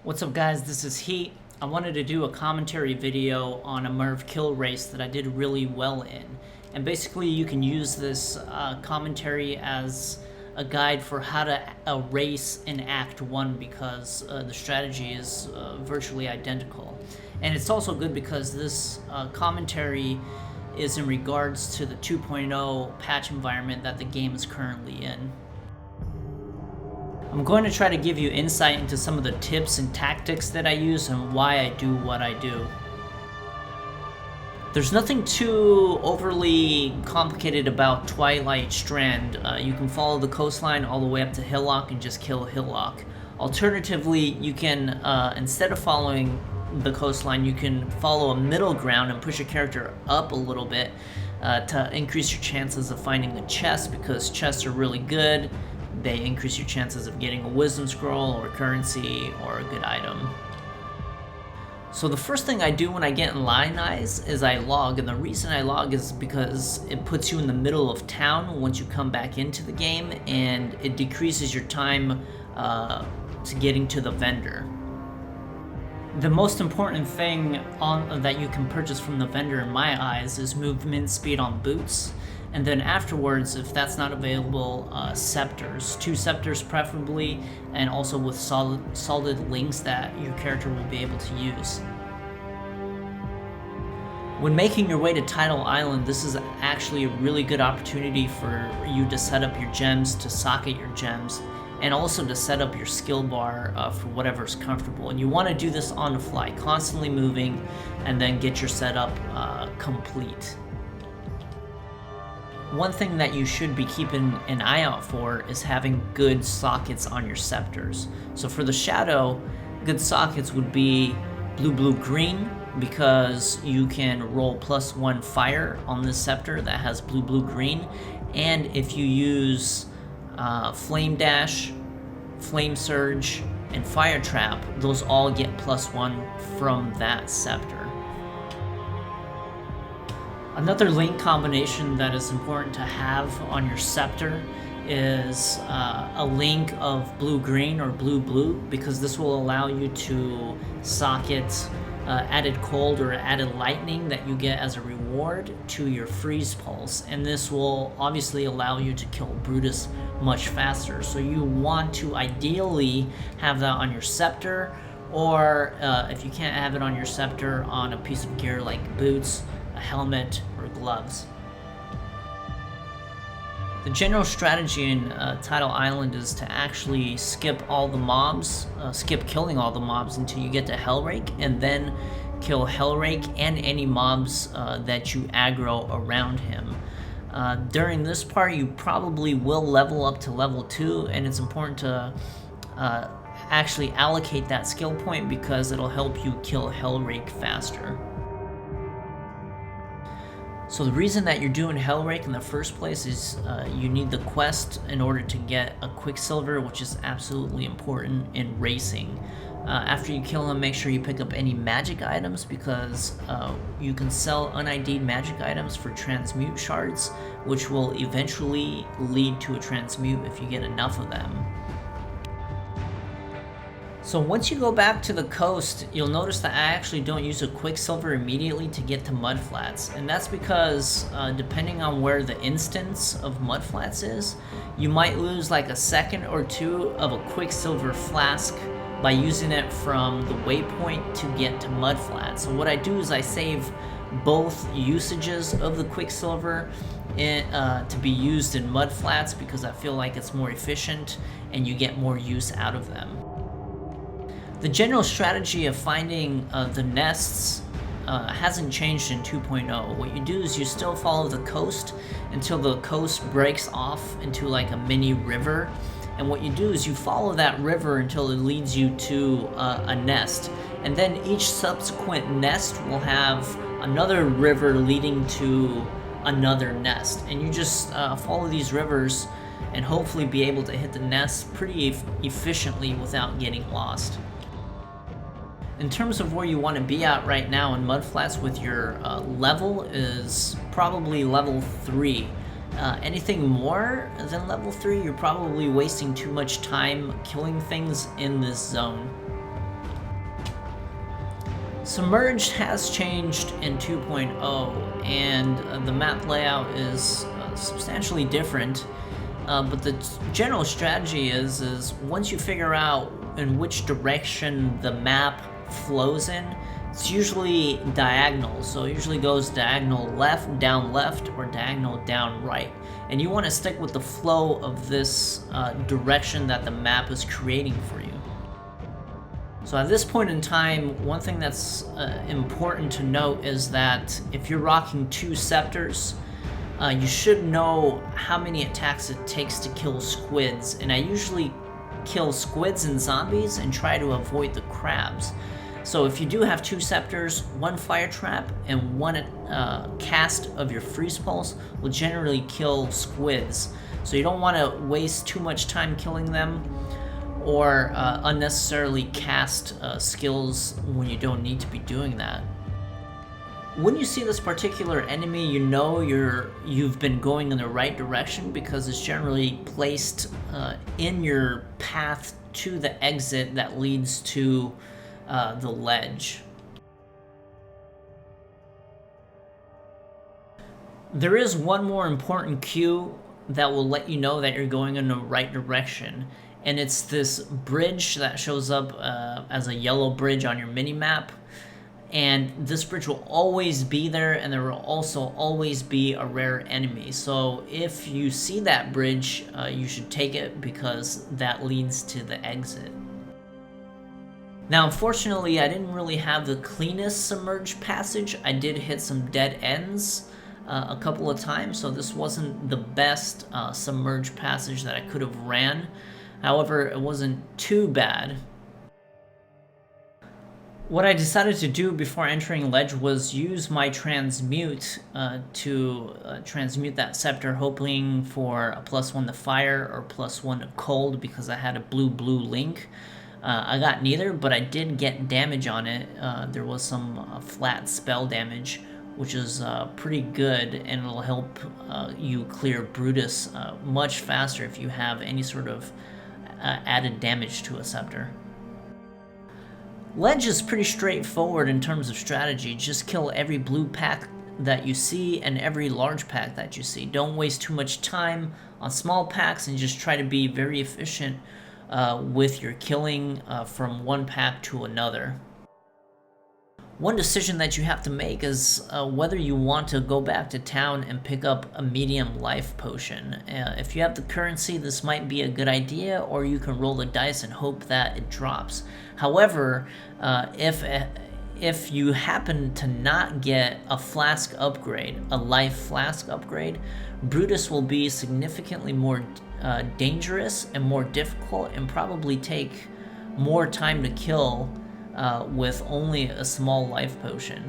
What's up guys, this is Heat. I wanted to do a commentary video on a Merv kill race that I did really well in. And basically you can use this commentary as a guide for how to race in Act 1 because the strategy is virtually identical. And it's also good because this commentary is in regards to the 2.0 patch environment that the game is currently in. I'm going to try to give you insight into some of the tips and tactics that I use and why I do what I do. There's nothing too overly complicated about Twilight Strand. You can follow the coastline all the way up to Hillock and just kill Hillock. Alternatively, you can, instead of following the coastline, you can follow a middle ground and push your character up a little bit to increase your chances of finding a chest, because chests are really good. They increase your chances of getting a wisdom scroll or currency or a good item. So the first thing I do when I get in line eyes is I log, and the reason I log is because it puts you in the middle of town once you come back into the game, and it decreases your time to getting to the vendor. The most important thing that you can purchase from the vendor in my eyes is movement speed on boots. And then afterwards, if that's not available, scepters. 2 scepters preferably, and also with solid links that your character will be able to use. When making your way to Tidal Island, this is actually a really good opportunity for you to set up your gems, to socket your gems, and also to set up your skill bar for whatever's comfortable. And you want to do this on the fly, constantly moving, and then get your setup complete. One thing that you should be keeping an eye out for is having good sockets on your scepters. So for the shadow, good sockets would be blue, green, because you can roll +1 fire on this scepter that has blue, green. And if you use flame dash, flame surge, and fire trap, those all get +1 from that scepter. Another link combination that is important to have on your scepter is a link of blue-green or blue-blue, because this will allow you to socket added cold or added lightning that you get as a reward to your freeze pulse, and this will obviously allow you to kill Brutus much faster. So you want to ideally have that on your scepter, or if you can't have it on your scepter, on a piece of gear like boots, a helmet, or gloves. The general strategy in Tidal Island is to actually skip all the mobs, skip killing all the mobs until you get to Hellrake, and then kill Hellrake and any mobs that you aggro around him. During this part, you probably will level up to level 2, and it's important to actually allocate that skill point because it'll help you kill Hellrake faster. So the reason that you're doing Hellrake in the first place is you need the quest in order to get a Quicksilver, which is absolutely important in racing. After you kill him, make sure you pick up any magic items, because you can sell un-ID'd magic items for transmute shards, which will eventually lead to a transmute if you get enough of them. So once you go back to the coast, you'll notice that I actually don't use a Quicksilver immediately to get to Mudflats, and that's because depending on where the instance of Mudflats is, you might lose like a second or two of a Quicksilver flask by using it from the waypoint to get to Mudflats. So what I do is I save both usages of the Quicksilver to be used in Mudflats, because I feel like it's more efficient and you get more use out of them. The general strategy of finding the nests hasn't changed in 2.0. What you do is you still follow the coast until the coast breaks off into like a mini river. And what you do is you follow that river until it leads you to a nest. And then each subsequent nest will have another river leading to another nest. And you just follow these rivers and hopefully be able to hit the nest pretty efficiently without getting lost. In terms of where you want to be at right now in Mudflats with your level is probably level 3. Anything more than level 3, you're probably wasting too much time killing things in this zone. Submerged has changed in 2.0, and the map layout is substantially different. But the general strategy is once you figure out in which direction the map flows in, it's usually diagonal. So it usually goes diagonal left, or diagonal down right. And you want to stick with the flow of this direction that the map is creating for you. So at this point in time, one thing that's important to note is that if you're rocking 2 scepters, you should know how many attacks it takes to kill squids, and I usually kill squids and zombies and try to avoid the crabs. So if you do have 2 scepters, 1 fire trap, and 1 cast of your freeze pulse will generally kill squids. So you don't want to waste too much time killing them, or unnecessarily cast skills when you don't need to be doing that. When you see this particular enemy, you know you've been going in the right direction because it's generally placed in your path to the exit that leads to the ledge. There is one more important cue that will let you know that you're going in the right direction, and it's this bridge that shows up as a yellow bridge on your mini-map. And this bridge will always be there, and there will also always be a rare enemy. So if you see that bridge, you should take it because that leads to the exit. Now, unfortunately, I didn't really have the cleanest submerged passage. I did hit some dead ends a couple of times, so this wasn't the best submerged passage that I could have ran. However, it wasn't too bad. What I decided to do before entering ledge was use my transmute to transmute that scepter, hoping for a +1 to fire or +1 to cold because I had a blue link. I got neither, but I did get damage on it. There was some flat spell damage, which is pretty good, and it'll help you clear Brutus much faster if you have any sort of added damage to a scepter. Ledge is pretty straightforward in terms of strategy. Just kill every blue pack that you see and every large pack that you see. Don't waste too much time on small packs and just try to be very efficient with your killing from one pack to another. One decision that you have to make is whether you want to go back to town and pick up a medium life potion. If you have the currency, this might be a good idea, or you can roll the dice and hope that it drops. However, if you happen to not get a flask upgrade, a life flask upgrade, Brutus will be significantly more dangerous and more difficult, and probably take more time to kill with only a small life potion.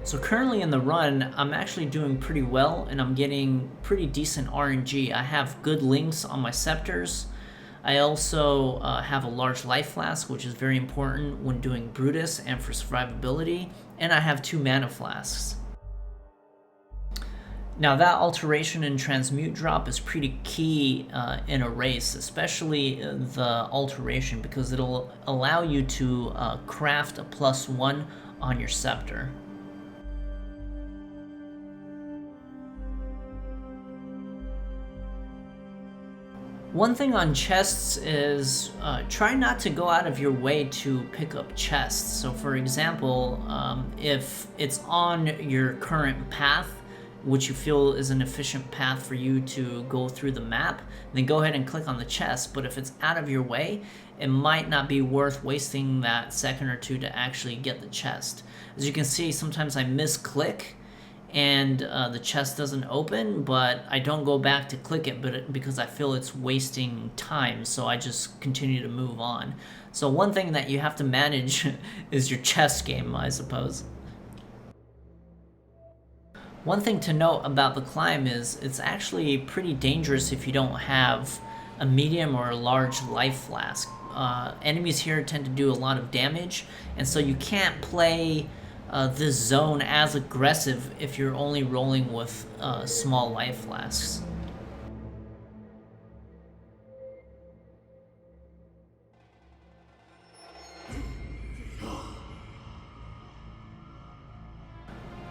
So currently in the run, I'm actually doing pretty well, and I'm getting pretty decent RNG. I have good links on my scepters. I also have a large life flask, which is very important when doing Brutus and for survivability, and I have 2 mana flasks. Now that alteration and transmute drop is pretty key in a race, especially the alteration, because it'll allow you to craft a +1 on your scepter. One thing on chests is try not to go out of your way to pick up chests. So for example, if it's on your current path, which you feel is an efficient path for you to go through the map, then go ahead and click on the chest. But if it's out of your way, it might not be worth wasting that second or two to actually get the chest. As you can see, sometimes I misclick and the chest doesn't open, but I don't go back to click it because I feel it's wasting time, so I just continue to move on. So one thing that you have to manage is your chest game, I suppose. One thing to note about the climb is it's actually pretty dangerous if you don't have a medium or a large life flask. Enemies here tend to do a lot of damage, and so you can't play this zone as aggressive if you're only rolling with small life flasks.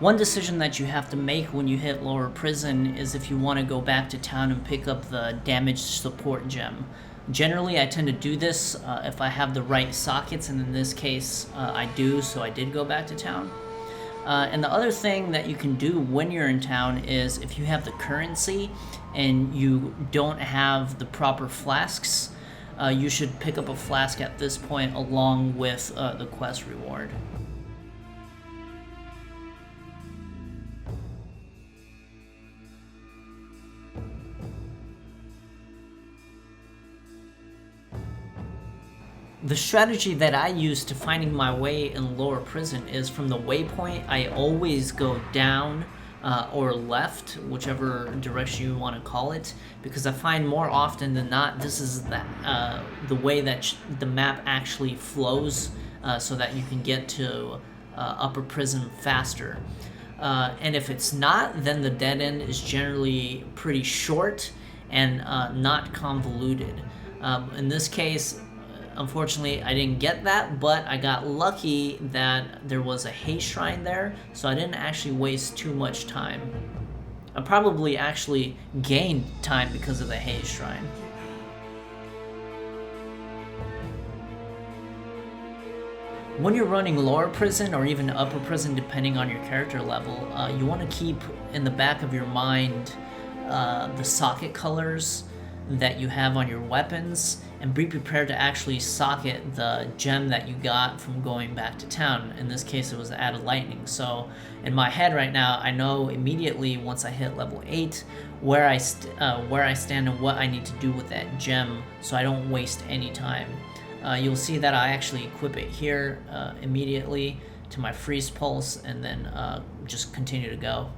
One decision that you have to make when you hit lower prison is if you want to go back to town and pick up the damage support gem. Generally, I tend to do this if I have the right sockets, and in this case, I do, so I did go back to town. And the other thing that you can do when you're in town is if you have the currency and you don't have the proper flasks, you should pick up a flask at this point along with the quest reward. The strategy that I use to finding my way in lower prison is from the waypoint, I always go down or left, whichever direction you want to call it, because I find more often than not this is the way that the map actually flows so that you can get to upper prison faster. And if it's not, then the dead end is generally pretty short and not convoluted. In this case, unfortunately, I didn't get that, but I got lucky that there was a haze shrine there, so I didn't actually waste too much time. I probably actually gained time because of the haze shrine. When you're running lower prison or even upper prison, depending on your character level, you want to keep in the back of your mind the socket colors that you have on your weapons, and be prepared to actually socket the gem that you got from going back to town. In this case, it was added lightning. So in my head right now, I know immediately once I hit level 8 where I stand and what I need to do with that gem, so I don't waste any time. You'll see that I actually equip it here immediately to my freeze pulse, and then just continue to go.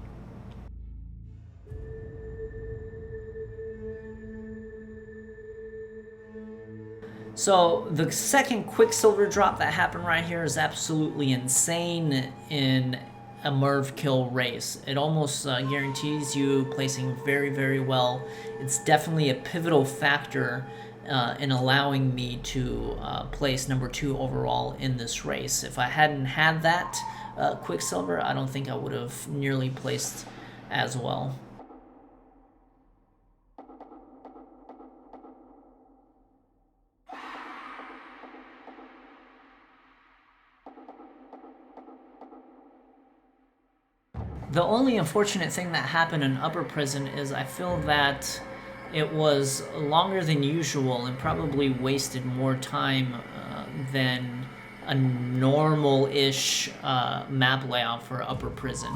So the second Quicksilver drop that happened right here is absolutely insane in a Merv kill race. It almost guarantees you placing very, very well. It's definitely a pivotal factor in allowing me to place number 2 overall in this race. If I hadn't had that Quicksilver, I don't think I would have nearly placed as well. The only unfortunate thing that happened in upper prison is I feel that it was longer than usual and probably wasted more time than a normal-ish map layout for upper prison.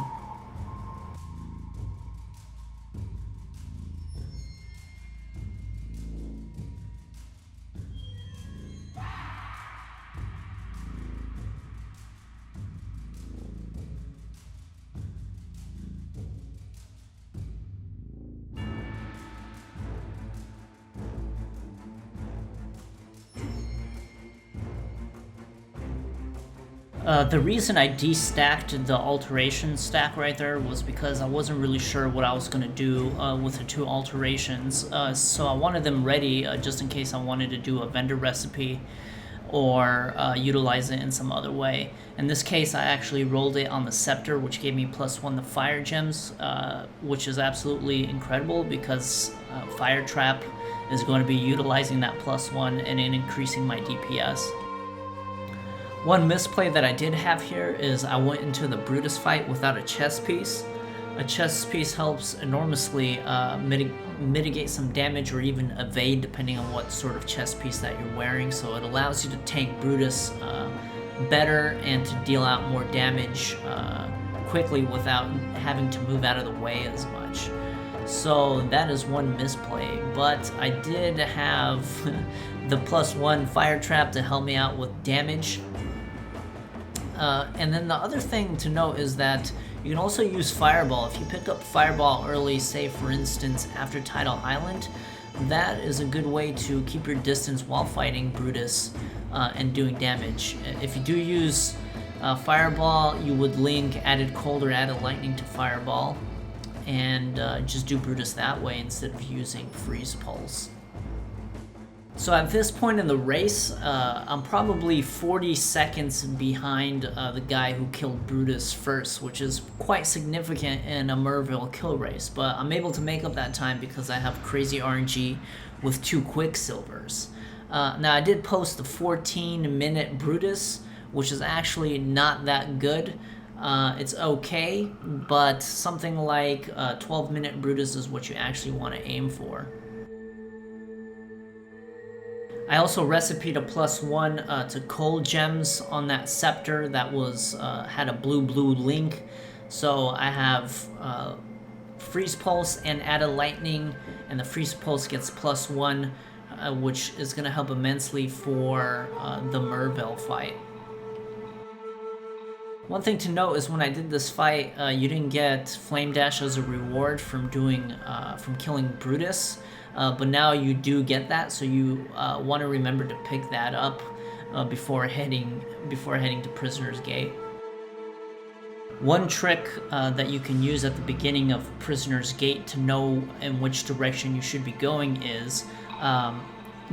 The reason I destacked the alteration stack right there was because I wasn't really sure what I was going to do with the 2 alterations, so I wanted them ready just in case I wanted to do a vendor recipe or utilize it in some other way. In this case, I actually rolled it on the scepter, which gave me +1 to fire gems, which is absolutely incredible because fire trap is going to be utilizing that +1 and increasing my DPS. One misplay that I did have here is I went into the Brutus fight without a chest piece. A chest piece helps enormously mitigate some damage or even evade depending on what sort of chest piece that you're wearing, so it allows you to tank Brutus better and to deal out more damage quickly without having to move out of the way as much. So that is one misplay, but I did have the +1 fire trap to help me out with damage. And then the other thing to note is that you can also use Fireball. If you pick up Fireball early, say for instance after Tidal Island, that is a good way to keep your distance while fighting Brutus and doing damage. If you do use Fireball, you would link added cold or added lightning to Fireball and just do Brutus that way instead of using Freeze Pulse. So at this point in the race, I'm probably 40 seconds behind the guy who killed Brutus first, which is quite significant in a Merville kill race. But I'm able to make up that time because I have crazy RNG with 2 Quicksilvers. Now I did post the 14-minute Brutus, which is actually not that good. It's okay, but something like 12-minute Brutus is what you actually want to aim for. I also recipeed a +1 to cold gems on that scepter that was had a blue link. So I have freeze pulse and added lightning, and the freeze pulse gets +1, which is going to help immensely for the Merville fight. One thing to note is when I did this fight, you didn't get Flame Dash as a reward from killing Brutus, but now you do get that, so you want to remember to pick that up before heading to Prisoner's Gate. One trick that you can use at the beginning of Prisoner's Gate to know in which direction you should be going is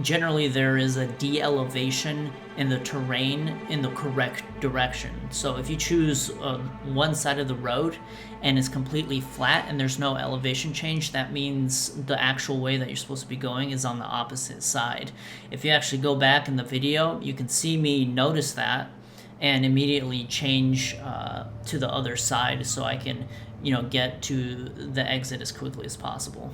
generally there is a de-elevation in the terrain in the correct direction. So if you choose one side of the road and it's completely flat and there's no elevation change, that means the actual way that you're supposed to be going is on the opposite side. If you actually go back in the video, you can see me notice that and immediately change to the other side so I can, get to the exit as quickly as possible.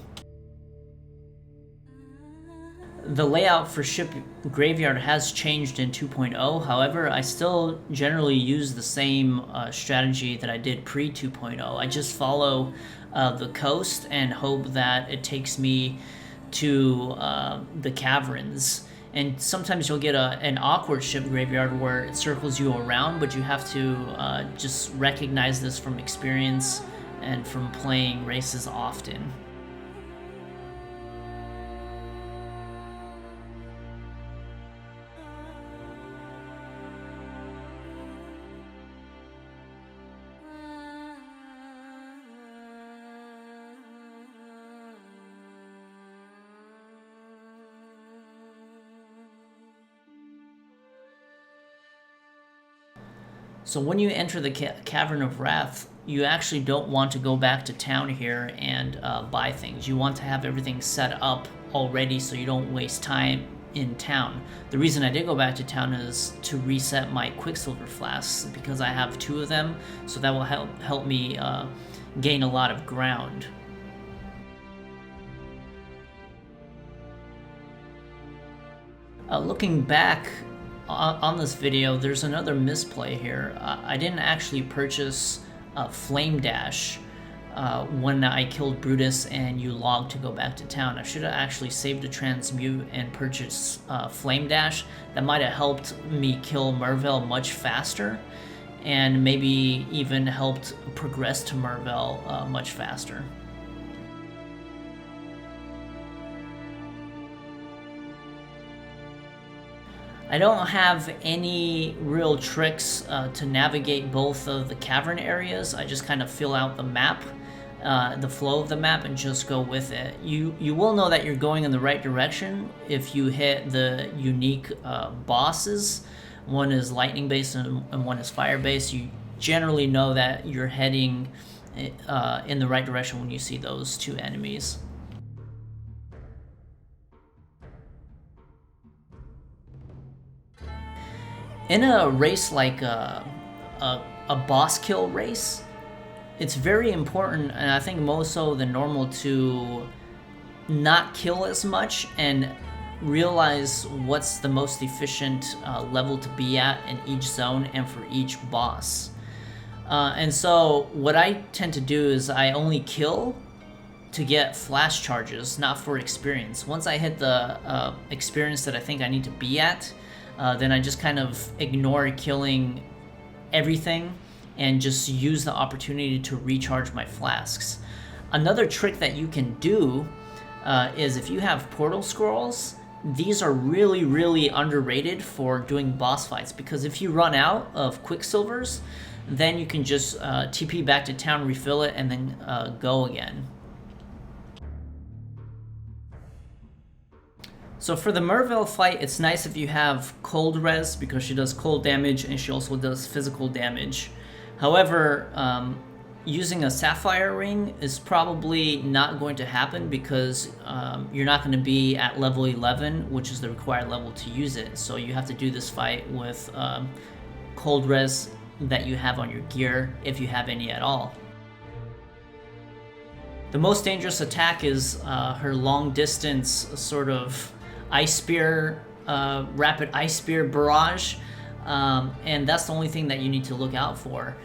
The layout for Ship Graveyard has changed in 2.0, however, I still generally use the same strategy that I did pre-2.0. I just follow the coast and hope that it takes me to the caverns. And sometimes you'll get an awkward Ship Graveyard where it circles you around, but you have to just recognize this from experience and from playing races often. So when you enter the Cavern of Wrath, you actually don't want to go back to town here and buy things. You want to have everything set up already so you don't waste time in town. The reason I did go back to town is to reset my Quicksilver flasks because I have 2 of them, so that will help me gain a lot of ground. Looking back on this video, there's another misplay here. I didn't actually purchase Flame Dash when I killed Brutus and you logged to go back to town. I should have actually saved a transmute and purchased Flame Dash. That might have helped me kill Merville much faster and maybe even helped progress to Merville much faster. I don't have any real tricks to navigate both of the cavern areas. I just kind of fill out the map, the flow of the map, and just go with it. You will know that you're going in the right direction if you hit the unique bosses. One is lightning based and one is fire based. You generally know that you're heading in the right direction when you see those 2 enemies. In a race like a boss kill race, it's very important, and I think more so than normal, to not kill as much and realize what's the most efficient level to be at in each zone and for each boss. And so what I tend to do is I only kill to get flash charges, not for experience. Once I hit the experience that I think I need to be at, then I just kind of ignore killing everything and just use the opportunity to recharge my flasks. Another trick that you can do is if you have portal scrolls, these are really, really underrated for doing boss fights, because if you run out of Quicksilvers, then you can just TP back to town, refill it, and then go again. So for the Merville fight, it's nice if you have cold res because she does cold damage and she also does physical damage. However, using a Sapphire Ring is probably not going to happen because you're not going to be at level 11, which is the required level to use it. So you have to do this fight with cold res that you have on your gear, if you have any at all. The most dangerous attack is her long distance sort of ice spear, rapid ice spear barrage, and that's the only thing that you need to look out for.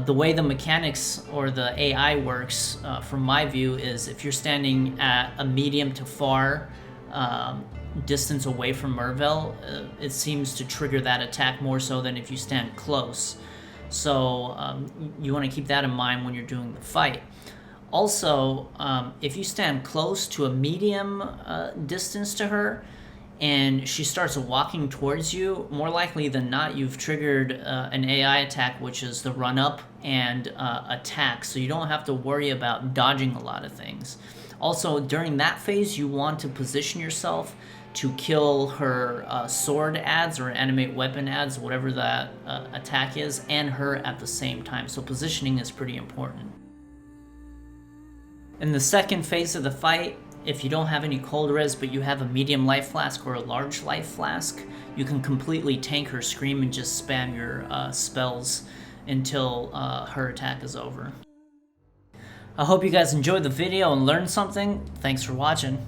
The way the mechanics or the AI works, from my view, is if you're standing at a medium to far distance away from Merville, it seems to trigger that attack more so than if you stand close. So you want to keep that in mind when you're doing the fight. Also, if you stand close to a medium distance to her and she starts walking towards you, more likely than not, you've triggered an AI attack, which is the run up and attack. So you don't have to worry about dodging a lot of things. Also, during that phase, you want to position yourself to kill her sword adds or animate weapon adds, whatever that attack is, and her at the same time. So positioning is pretty important. In the second phase of the fight, if you don't have any cold res but you have a medium life flask or a large life flask, you can completely tank her scream and just spam your spells until her attack is over. I hope you guys enjoyed the video and learned something. Thanks for watching.